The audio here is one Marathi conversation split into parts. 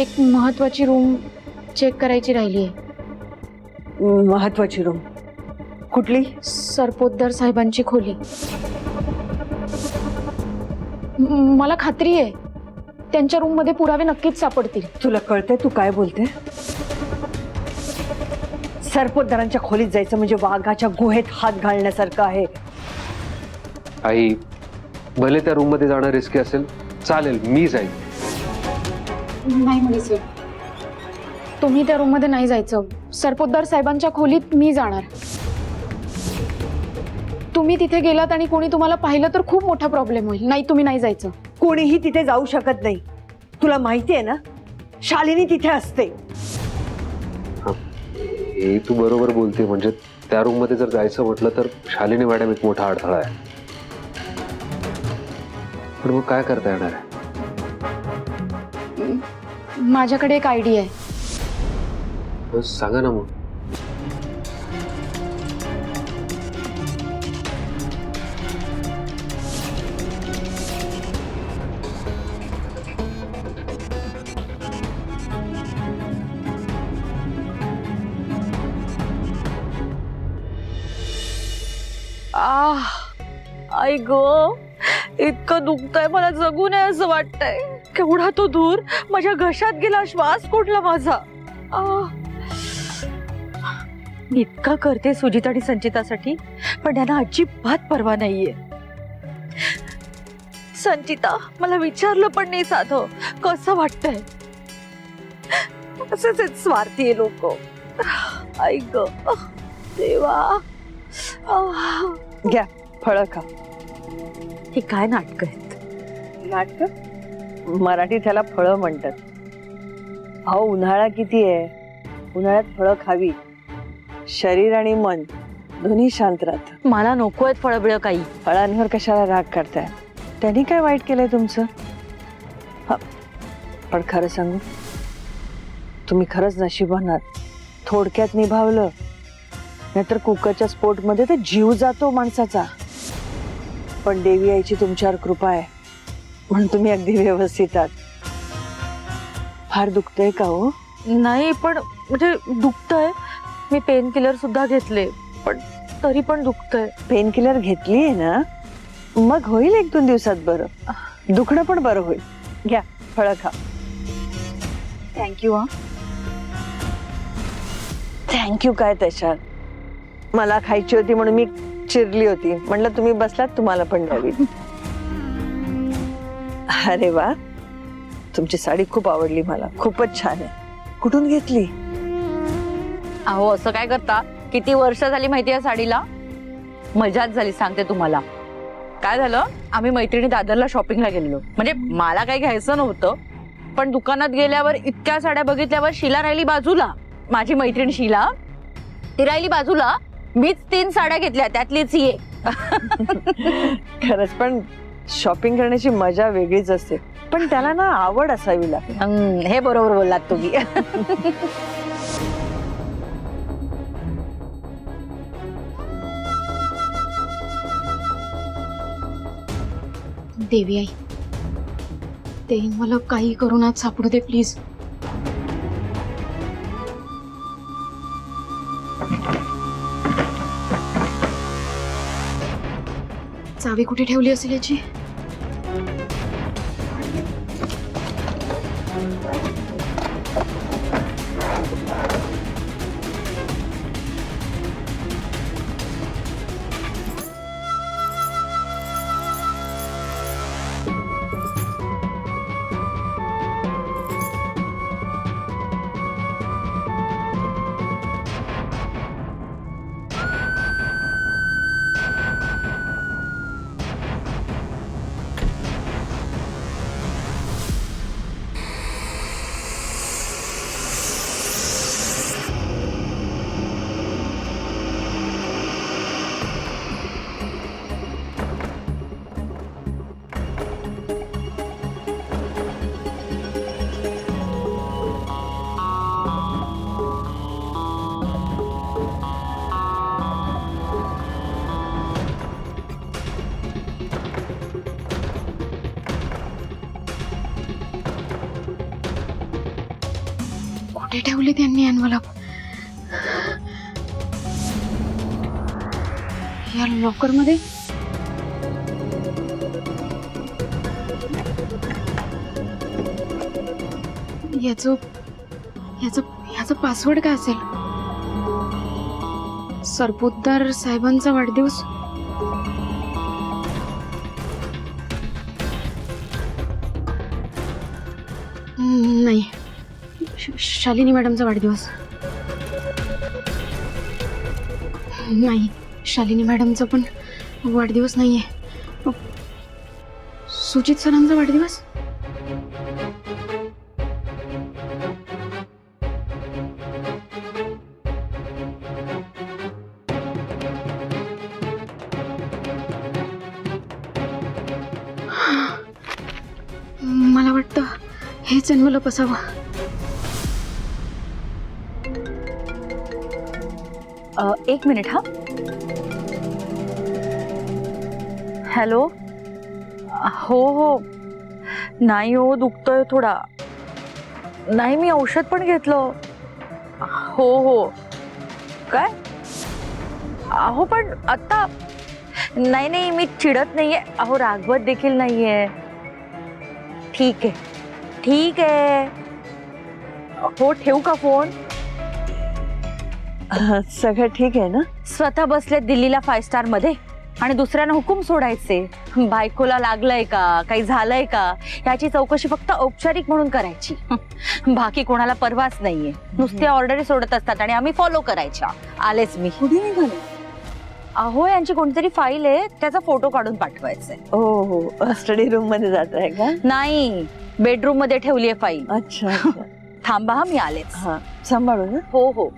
एक महत्वाची रूम चेक करायची राहिली आहे. महत्वाची रूम कुठली? सरपोतदार साहेबांची खोली. मला खात्री आहे त्यांच्या रूम मध्ये पुरावे नक्कीच सापडतील. तुला कळतंय तू काय बोलते? सरपोतदारांच्या खोलीत जायचं म्हणजे वाघाच्या गुहेत हात घालण्यासारखं आहे. आई, भले त्या रूम मध्ये जाणं रिस्की असेल, चालेल, मी जाईल. नाही मनीसर, तुम्ही त्या रूम मध्ये नाही जायचं. सरपोतदार साहेबांच्या खोलीत मी जाणार. तुम्ही तिथे गेलात आणि कोणी तुम्हाला पाहिलं तर खूप मोठा प्रॉब्लेम होईल. नाही, तुम्ही नाही जायचं. कोणीही तिथे जाऊ शकत नाही. तुला माहिती आहे ना, शालिनी तिथे असते. हे तू बरोबर बोलते. म्हणजे त्या रूम मध्ये जर जायचं म्हटलं तर शालिनी मॅडम एक मोठा अडथळा आहे. पण मग काय करता येणार आहे? माझ्याकडे एक आयडिया आहे. सांगा ना मग. आई ग, इतकं दुखतंय, मला जगू नये असं वाटतंय. केवढा तो धूर माझ्या घशात गेला, श्वास कोटला माझा. मी इतका करते सुजित आणि संचितासाठी, पण त्यांना अजिबात पर्वा नाहीये. संचिता, मला विचारलं पण नाही साधं कसं वाटतंय. असेच आहेत स्वार्थी आहे लोक. आई ग देवा. घ्या फळं खा. हे काय नाटक आहेत? नाटक मराठीत त्याला फळं म्हणतात. अहो, उन्हाळा किती आहे, उन्हाळ्यात फळं खावी. शरीर आणि मन दोन्ही शांत राहतं. मला नको आहेत फळबिळ काही. फळांवर कशाला राग करताय? त्यांनी काय वाईट केलंय तुमचं? पण खरं सांगू, तुम्ही खरंच नशिबान आहात. थोडक्यात निभावलं, नाहीतर कुकरच्या स्फोटमध्ये तर जीव जातो माणसाचा. पण देवी आईची तुमच्यावर कृपा आहे म्हणून तुम्ही अगदी व्यवस्थित आहात. फार दुखतंय का हो? नाही, पण म्हणजे दुखतंय. मी पेन किलर सुद्धा घेतले, पण तरी पण दुखतंय. पेन किलर घेतली आहे ना, मग होईल 1-2 दिवसात बरं. दुखणं पण बरं होईल. घ्या फळं खा. थँक्यू. थँक्यू काय त्याच्यात? मला खायची होती म्हणून मी चिरली होती. म्हणलं तुम्ही बसलात, तुम्हाला पण द्यावी. अरे वा, तुमची साडी खूप आवडली मला. खूपच छान आहे. कुठून घेतली? अहो, असं काय करता? किती वर्ष झाली माहितीये साडीला? मजाच झाली सांगते तुम्हाला. काय झालं, आम्ही मैत्रिणी दादरला शॉपिंगला गेलो. म्हणजे मला काही घ्यायचं नव्हतं, पण दुकानात गेल्यावर इतक्या साड्या बघितल्यावर शीला राहिली बाजूला. माझी मैत्रीण शीला, ती राहिली बाजूला. मीच 3 साड्या घेतल्या, त्यातलीच ही एक. खरंच, पण शॉपिंग करण्याची मजा वेगळीच असते. पण त्याला ना आवड असावी लागते. हे बरोबर बोललात तुम्ही. देवी आई, ते मला काही करून आज सापडू दे प्लीज. चावी कुठे ठेवली असेल याची? कुठे ठेवले त्यांनी एनवलप? या लॉकर मध्ये? याचं पासवर्ड काय असेल? सरपोतदार साहेबांचा वाढदिवस. नाही, शालिनी मॅडमचा वाढदिवस नाही. शालिनी मॅडमचा पण वाढदिवस नाहीये. सुजित सरांचा वाढदिवस. मला वाटतं हेच एनवलप असावं. एक मिनिट हा. हॅलो. हो हो. नाही हो, दुखतोय थोडा. नाही, मी औषध पण घेतलं. हो हो. काय? अहो पण आता नाही नाही, मी चिडत नाहीये. अहो रागवत देखील नाहीये. ठीक आहे ठीक आहे. हो, ठेवू का फोन? सगळं ठीक आहे ना? स्वतः बसले दिल्लीला 5 स्टार मध्ये आणि दुसऱ्यांना हुकूम सोडायचे. बायकोला लागलंय का, काही झालंय का याची चौकशी फक्त औपचारिक म्हणून करायची. बाकी कोणाला परवाच नाहीये. नुसते ऑर्डरी सोडत असतात आणि आम्ही फॉलो करायच्या. आलेच मी. कुठे निघाले? अहो, यांची कोणतरी फाईल आहे, त्याचा फोटो काढून पाठवायचा. हो हो. स्टडी रूम मध्ये जात आहे का? नाही, बेडरूम मध्ये ठेवली आहे फाईल. अच्छा. थांबा हा, मी आलेच. हा, सांभाळू ना. हो हो.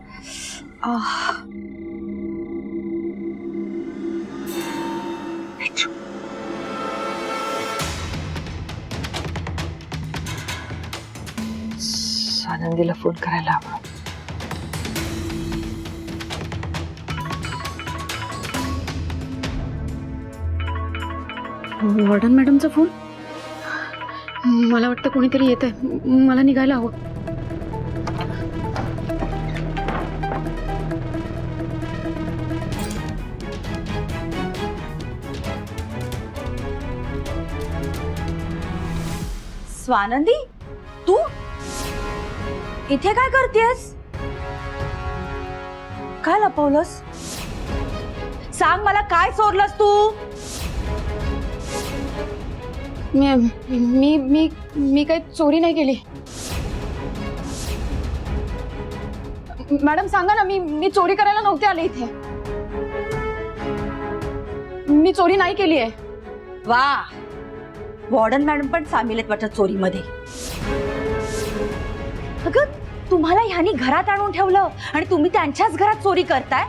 आनंदीला फोन करायला हवा. वॉर्डन मॅडमचा फोन. मला वाटतं कोणीतरी येत आहे. मला निघायला हवं. स्वानंदी, तू इथे काय करतेस? काय लपवलंस? सांग मला, काय चोरलंस तू? मी मी मी मी काही चोरी नाही केली. मॅडम सांगा ना, मी चोरी करायला नव्हते आले इथे. मी चोरी नाही केली आहे. वा, वॉर्डन मॅडम पण सामील आहेत वाटत चोरीमध्ये. अगं, तुम्हाला ह्यानी घरात आणून ठेवलं आणि तुम्ही त्यांच्याच घरात चोरी करताय.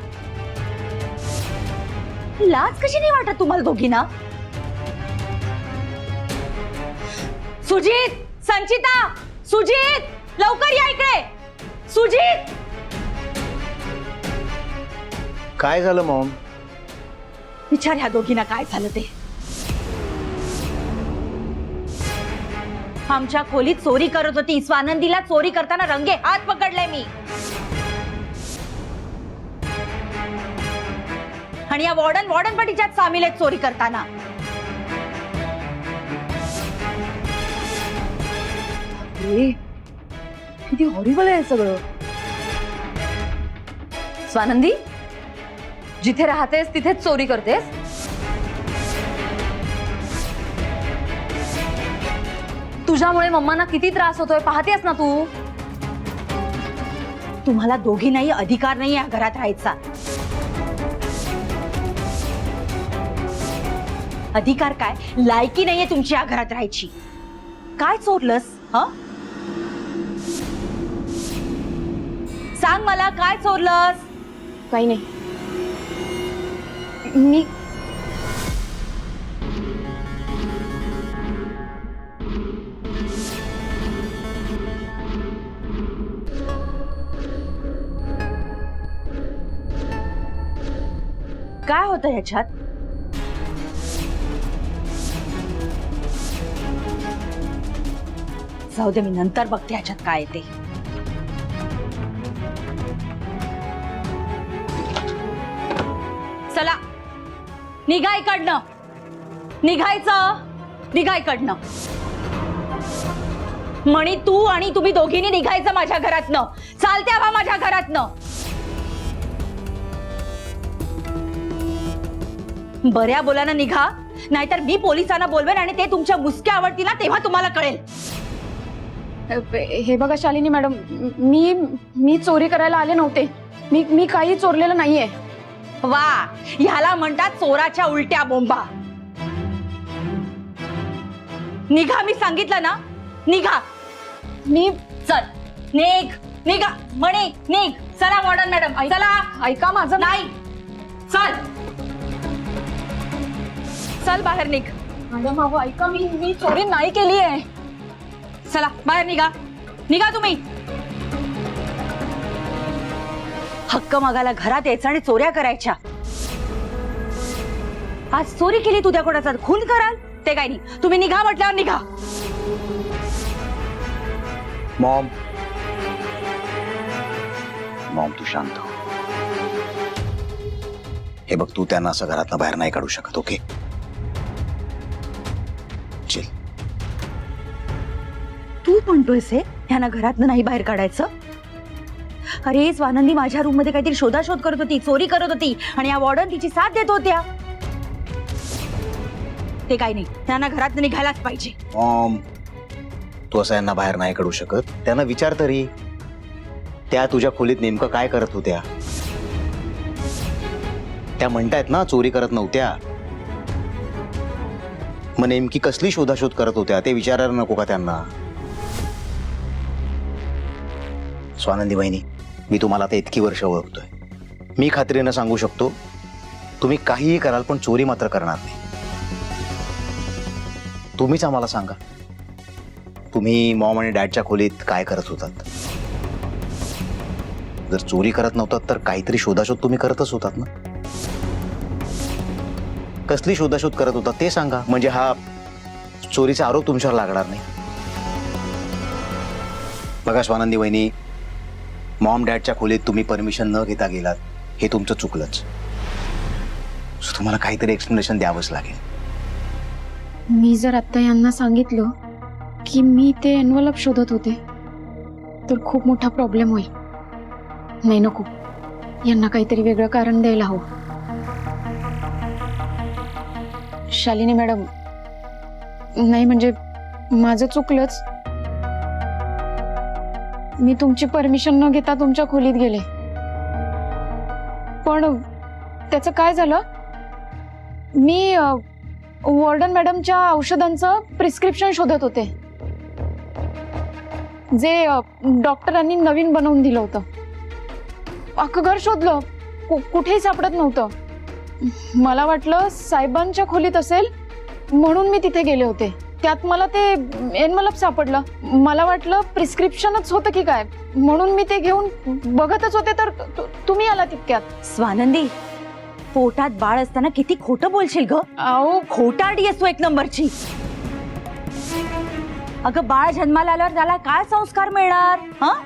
लाज कशी नाही वाटत तुम्हाला दोघींना? सुजित, संचिता, सुजित, लवकर या इकडे. सुजित. काय झालं मॉम? विचार ह्या दोघींना काय झालं ते. आमच्या खोलीत चोरी करत होती. स्वानंदीला चोरी करताना रंगे हात पकडलाय मी. आणि या वॉर्डन पण तिच्यात सामील आहेत चोरी करताना. किती हॉरिबल आहे सगळं. स्वानंदी, जिथे राहतेस तिथेच चोरी करतेस? तुझ्यामुळे मम्मांना किती त्रास होतोय पाहतेस ना तू. तुम्हाला दोघींनाही अधिकार नाही या घरात राहायचा. अधिकार काय, लायकी नाहीये तुमची या घरात राहायची. काय चोरलंस? ह, सांग मला, काय चोरलंस? काही नाही. मी काय होतं ह्याच्यात? जाऊ दे, मी नंतर बघते ह्याच्यात काय ते. निघा इकडनं. निघायचं. निघा इकडनं. मणी, तू आणि तुम्ही दोघींनी निघायचं माझ्या घरातनं. चालते हवा माझ्या घरातनं. बऱ्या बोलानं निघा, नाहीतर मी पोलिसांना बोलवेन आणि ते तुमच्या मुसक्या आवडतील ना, तेव्हा तुम्हाला कळेल. हे बघा शालिनी मॅडम, मी चोरी करायला आले नव्हते. मी काही चोरलेलं नाहीये. वा, ह्याला म्हणतात चोराच्या उलट्या बोंबा. निघा, मी सांगितलं ना. निघा. मी चल, निघ. निघा मणी, निघ. चला वॉर्डन मॅडम, चला. ऐका माझं. नाही, चल. चल बाहेर निघ. मॅडम अहो ऐका, मी चोरी नाही केली आहे. चला बाहेर निघा. निघा तुम्ही. हक्क मागायला घरात यायचं आणि चोऱ्या करायच्या. आज चोरी केली, तुझ्या कोणाचा खून कराल ते काय नाही. तुम्ही निघा म्हटल्यावर निघा. मॉम, मॉम तू शांत हो. हे बघ, तू त्यांना असं घरातनं बाहेर नाही काढू शकत. ओके, चल. तू म्हणतोयस ह्यांना घरातनं नाही बाहेर काढायचं? अरे स्वानंदी माझ्या रूम मध्ये काहीतरी शोधाशोध करत होती, चोरी करत होती आणि या वॉर्डन तिची साथ देत होत्या. ते काही नाही, त्यांना घरातनं निघायलाच पाहिजे. मॉम, तू असं यांना बाहेर नाही काढू शकत. त्यांना विचार तरी, त्या तुझ्या खोलीत नेमकं काय करत होत्या? त्या म्हणतायत ना चोरी करत नव्हत्या. मग नेमकी कसली शोधाशोध करत होत्या ते विचारायला नको का त्यांना? स्वानंदी बहिणी, मी तुम्हाला आता इतकी वर्ष ओळखतोय. मी खात्रीनं सांगू शकतो, तुम्ही काहीही कराल पण चोरी मात्र करणार नाही. तुम्हीच आम्हाला सांगा, तुम्ही मॉम आणि डॅडच्या खोलीत काय करत होतात? जर चोरी करत नव्हतात तर काहीतरी शोधाशोध तुम्ही करतच होतात ना. कसली शोधाशोध करत होता ते सांगा, म्हणजे हा चोरीचा आरोप तुमच्यावर लागणार नाही. बघा स्वानंदी वहिनी, मॉम डॅडच्या खोलीत तुम्ही परमिशन न घेता गेलात हे तुमचं चुकलंच. तुम्हाला काहीतरी एक्सप्लेनेशन द्यावंच लागेल. मी जर आता यांना सांगितलं की मी ते एनवलप शोधत होते तर खूप मोठा प्रॉब्लेम होईल. नाही, नको. यांना काहीतरी वेगळं कारण द्यायला हवं. शालिनी मॅडम, नाही म्हणजे माझं चुकलंच. मी तुमची परमिशन न घेता तुमच्या खोलीत गेले, पण त्याचं काय झालं, मी वॉर्डन मॅडमच्या औषधांचं प्रिस्क्रिप्शन शोधत होते जे डॉक्टरांनी नवीन बनवून दिलं होतं. अख्खं घर शोधलं, कुठेही सापडत नव्हतं. मला वाटलं साहेबांच्या खोलीत असेल म्हणून मी तिथे गेले होते. त्यात मला ते एनवलप सापडलं. मला वाटलं प्रिस्क्रिप्शनच होतं की काय, म्हणून मी ते घेऊन बघतच होते तर तुम्ही आला तितक्यात. स्वानंदी, पोटात बाळ असताना किती खोटं बोलशील ग. अहो खोटारडी असतो एक नंबरची. अगं बाळ जन्माला आल्यावर त्याला काय संस्कार मिळणार? हं,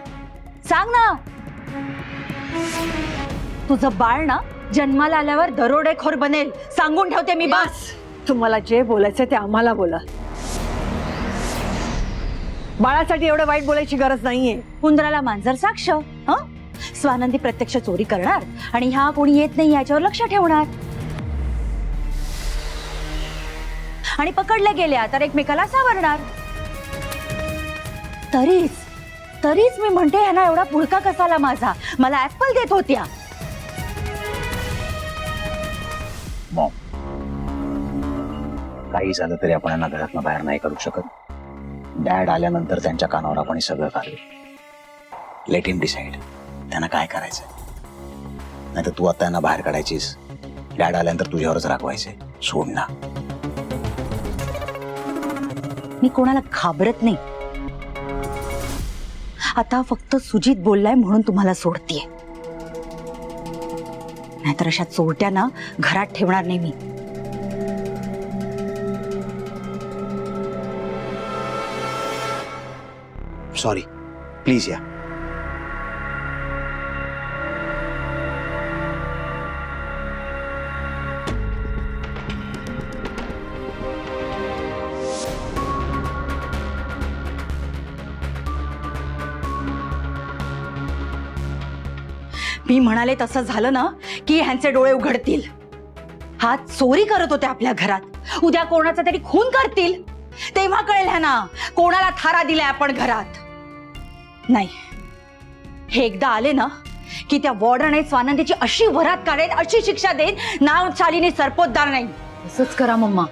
सांग ना. तुझं बाळ ना जन्माला आल्यावर दरोडेखोर बनेल, सांगून ठेवते मी. बस, तुम्हाला जे बोलायचं ते आम्हाला बोला. बाळासाठी एवढं वाईट बोलायची गरज नाहीये. उंदराला मांजर साक्ष. हं, स्वानंदी प्रत्यक्ष चोरी करणार आणि ह्या कोणी येत नाही याच्यावर लक्ष ठेवणार. आणि पकडल्या गेल्या तर एकमेकाला सावरणार. तरीच मी म्हणते ह्यांना एवढा पुळका कसाला माझा. मला ऍपल देत होत्या. मॉम, काही झालं तरी आपण यांना घरातनं बाहेर नाही काढू शकत. डॅड आल्यानंतर त्यांच्या कानावर आपण हे सगळं काढू. लेट हिम डिसाइड त्यांना काय करायचं. नाही तर तू आता यांना बाहेर काढायचीस, डॅड आल्यानंतर तुझ्यावरच राखवायचे. सोड ना. मी कोणाला घाबरत नाही. आता फक्त सुजित बोललाय म्हणून तुम्हाला सोडतीये, नाहीतर अशा चोरट्यांना घरात ठेवणार नाही मी. सॉरी, प्लीज या. मी म्हणाले तसं झालं ना की ह्यांचे डोळे उघडतील. हा चोरी करत होते आपल्या घरात, उद्या कोणाचा तरी खून करतील, तेव्हा कळेल ह्यांना कोणाला थारा दिलाय आपण घरात. नाही, हे एकदा आले ना की त्या वॉर्डन आणि स्वानंदीची अशी वरात काढेल, अशी शिक्षा देईन, नाव शालिनी सरपोतदार नाही. असंच करा मम्मा,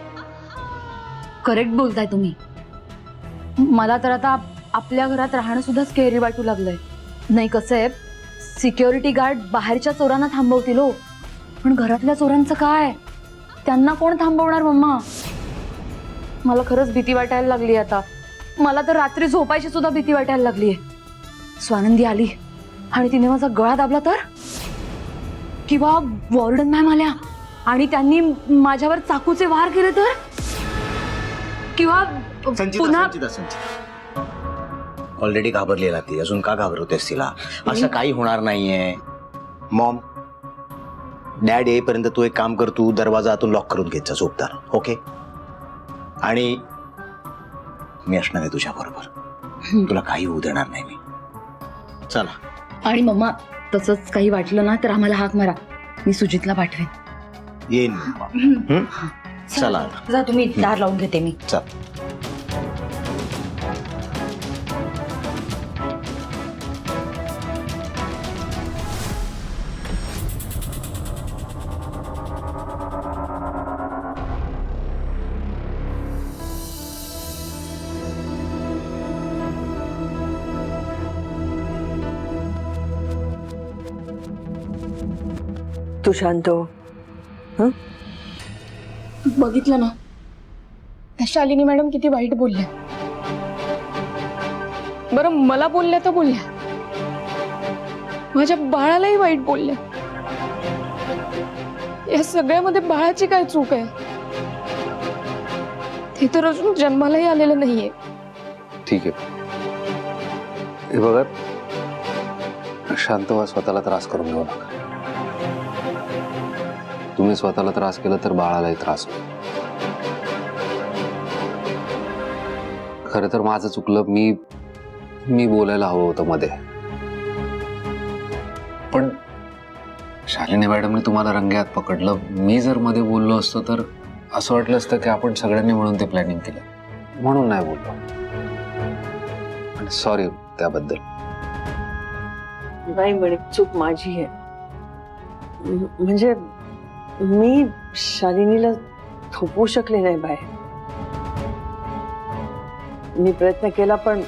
करेक्ट बोलताय तुम्ही. मला तर आता आपल्या घरात राहणं सुद्धा स्केरी वाटू लागलंय. नाही कसं आहे, सिक्युरिटी गार्ड बाहेरच्या चोरांना थांबवतील हो, पण घरातल्या चोरांचं काय, त्यांना कोण थांबवणार मम्मा? मला खरंच भीती वाटायला लागली आता. मला तर रात्री झोपायची सुद्धा भीती वाटायला लागलीये. स्वानंदी आली आणि तिने माझा गळा दाबला तर, किंवा वॉर्डन मॅम आल्या आणि त्यांनी माझ्यावर चाकूचे वार केले तर, किंवा पुन्हा ऑलरेडी घाबरलेला ती, अजून का घाबरवतेस तिला? असं काही होणार नाहीये मॉम. डॅड येईपर्यंत तू एक काम कर, तू दरवाजा आतून लॉक करून घेत जा झोपताना, ओके? आणि मी असणार आहे तुझ्या बरोबर, तुला काही होऊ देणार नाही मी. चला. आणि मम्मा तसंच काही वाटलं ना तर आम्हाला हाक मारा, मी सुजितला पाठवेन. येईन. चला जा तुम्ही, दार लावून घेते मी. चल. तू शांत हो. हं? बघितलं ना त्या शालिनी मॅडम किती वाईट बोलल्या. बरं मला बोलल्या तर बोलल्या, माझ्या बाळालाही वाईट बोलल्या. या सगळ्यामध्ये बाळाची काय चूक आहे? ते तर अजून जन्मालाही आलेलं नाहीये. ठीक आहे, हे बघा, शांत व्हा, स्वतःला त्रास करून घेऊ नका. तुम्ही स्वतःला त्रास केला तर बाळालाही त्रास होईल. खरं तर माझं चुकलं, मी बोलायला हवं होतं मध्ये. पण शालिनी मॅडमने तुम्हाला रंगेहात पकडलं. मी जर मध्ये बोललो असतो तर असं वाटलं असतं की आपण सगळ्यांनी मिळून ते प्लॅनिंग केलं, म्हणून नाही बोललो. आणि सॉरी त्याबद्दल. नाही म्हणे, चूक माझी आहे. म्हणजे मी शालिनीला थोपवू शकले नाही बाहेर. मी प्रयत्न केला पण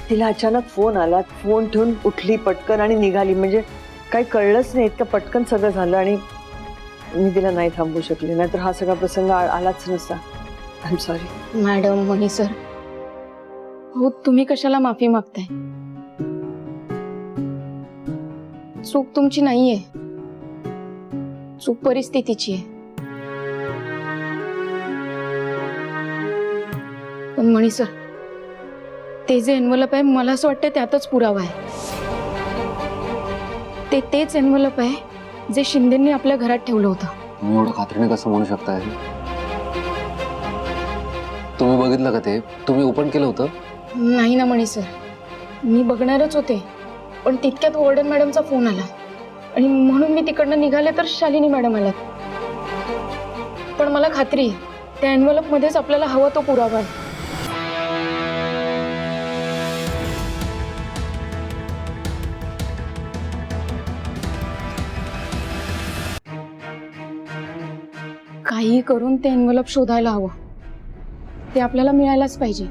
तिला अचानक फोन आला, फोन ठेवून उठली पटकन आणि निघाली. म्हणजे काही कळलंच नाही, इतकं पटकन सगळं झालं आणि मी तिला नाही थांबवू शकले, नाहीतर हा सगळा प्रसंग आलाच नसता. I am sorry. Madam, money sir, हो तुम्ही कशाला माफी मागताय? चूक तुमची नाहीये, चूक परिस्थितीची आहे. पण मणी सर, ते जे एन्व्हलप आहे मला असं वाटतं त्यातच पुरावा आहे. तेच एन्व्हलप आहे जे शिंदेंनी आपल्या घरात ठेवलं होतं. तुम्ही एवढं खात्रीने कसं म्हणू शकताय? तुम्ही बघितलं का ते? तुम्ही ओपन केलं होतं? नाही ना मणी सर, मी बघणारच होते, पण तितक्यात वॉर्डन मॅडमचा फोन आला आणि म्हणून मी तिकडनं निघाले तर शालिनी मॅडम आल्या. पण मला खात्री आहे त्या एन्व्हलप मध्येच आपल्याला हवा तो पुरावा आहे. काही करून ते एन्व्हलप शोधायला हवं, ते आपल्याला मिळायलाच पाहिजे.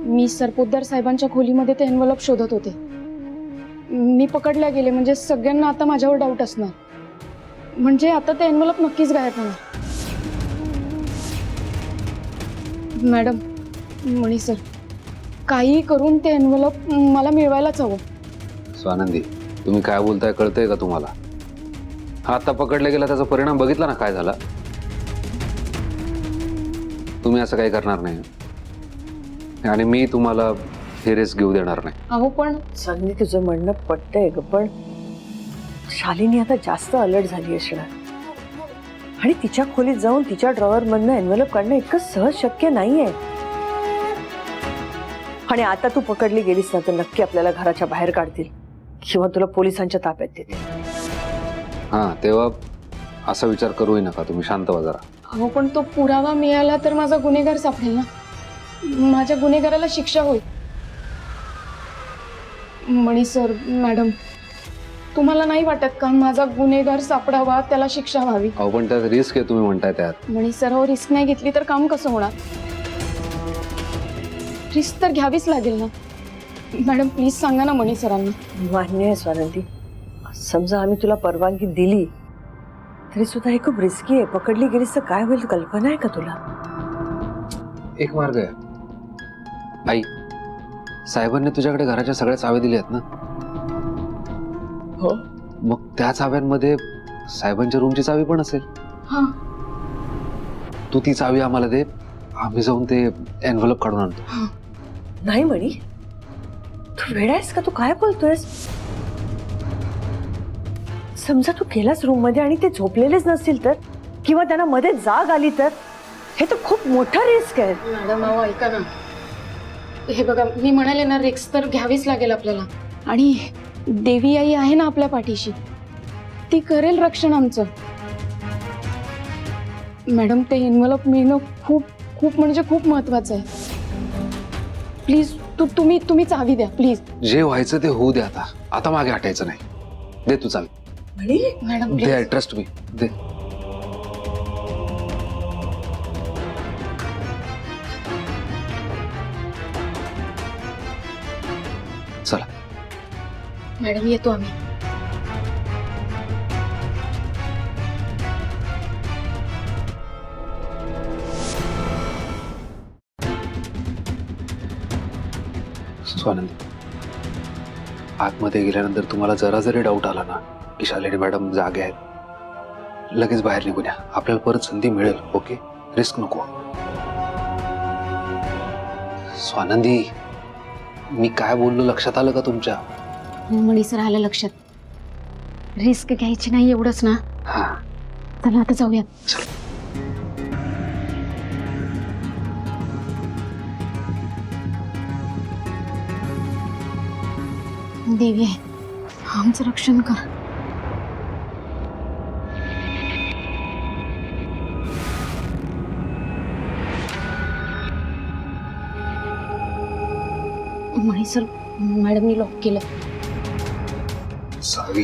मी सरपोतदार साहेबांच्या खोलीमध्ये ते एन्व्हलप शोधत होते. मी पकडल्या गेले म्हणजे सगळ्यांना आता माझ्यावर डाऊट असणार. म्हणजे आता ते एन्व्हलप नक्कीच गायब होणार. मॅडम, मणी सर, काही करून ते एन्व्हलप मला मिळवायलाच हवं. स्वानंदी, तुम्ही काय बोलताय कळतंय का तुम्हाला? हा आता पकडला गेला, त्याचा परिणाम बघितला ना काय झाला. तुम्ही असं काही करणार नाही आणि मी तुम्हाला हे रिस्क घेऊ देणार नाही. अहो पण चांगली तुझं म्हणणं पटतंय ग, पण शालिनी आता जास्त अलर्ट झाली असणार आणि तिच्या खोलीत जाऊन तिच्या ड्रॉवर मधनं एन्व्हलप काढणं इतकं सहज शक्य नाहीये. आणि आता तू पकडली गेलीस ना तर नक्की आपल्याला घराच्या बाहेर काढतील किंवा तुला पोलिसांच्या ताब्यात देतील. हा तेव्हा असा विचार करूही नका, तुम्ही शांत व्हा जरा. अहो पण तो पुरावा मिळाला तर माझा गुन्हेगार सापडेल ना, माझ्या गुन्हेगाराला शिक्षा होईल. मणी सर, मॅडम, तुम्हाला नाही वाटत का माझा गुन्हेगार सापडावा, त्याला शिक्षा व्हावी? अहो पण त्यात रिस्क आहे, तुम्ही म्हणताय त्यात. मणी सर, हो रिस्क नाही घेतली तर काम कसं होणार? रिस्क तर घ्यावीच लागेल ना. मॅडम प्लीज सांगा ना मणी सरांना. मान्य आहे स्वानंदी, समजा आम्ही तुला परवानगी दिली तरी सुद्धा हे खूप रिस्की आहे. पकडली गेलीस तर काय होईल कल्पना आहे का तुला? एक मार्ग आहे. आई, साहेबांनी तुझ्याकडे घराच्या सगळ्या चाव्या दिल्या आहेत ना? हो. मग त्या चाव्यांमध्ये साहेबांच्या रूमची चावी पण असेल. हा, तू ती चावी आम्हाला दे, आम्ही जाऊन ते एनव्हलप काढून आणतो. नाही म्हणी, तू वेडा आहेस का? तू काय बोलतोयस? समजा तू गेलास रूम मध्ये आणि ते झोपलेलेच नसतील तर, किंवा त्यांना मध्ये जाग आली तर, हे तर खूप मोठा रिस्क आहे. मॅडम अहो ऐका ना, हे बघा मी म्हणाले ना रिस्क तर घ्यावीच लागेल आपल्याला. आणि देवी आई आहे ना आपल्या पाठीशी, ती करेल रक्षण आमचं. मॅडम ते इन्व्हलप मिळणं खूप खूप म्हणजे खूप महत्वाचं आहे. प्लीज तुम्ही चावी द्या प्लीज. जे व्हायचं ते होऊ दे आता, आता मागे हटायचं नाही. दे तू चावी. मॅडम दे, ट्रस्ट मी, दे. चला मॅडम येतो आम्ही. स्वानंदी, आतमध्ये गेल्यानंतर तुम्हाला जरा जरी डाऊट आला ना की शालिनी मॅडम जागे आहेत, लगेच बाहेर निघून या. आपल्याला परत संधी मिळेल. ओके, रिस्क नको. स्वानंदी, मी काय बोललो लक्षात आलं का तुमच्या? मणी सर आलं लक्षात. रिस्क घ्यायची नाही एवढंच ना. हा, चला आता जाऊयात. देवी आहे, आमचं रक्षण कर. मणी सर, मॅडमनी लॉक केलं. सावी,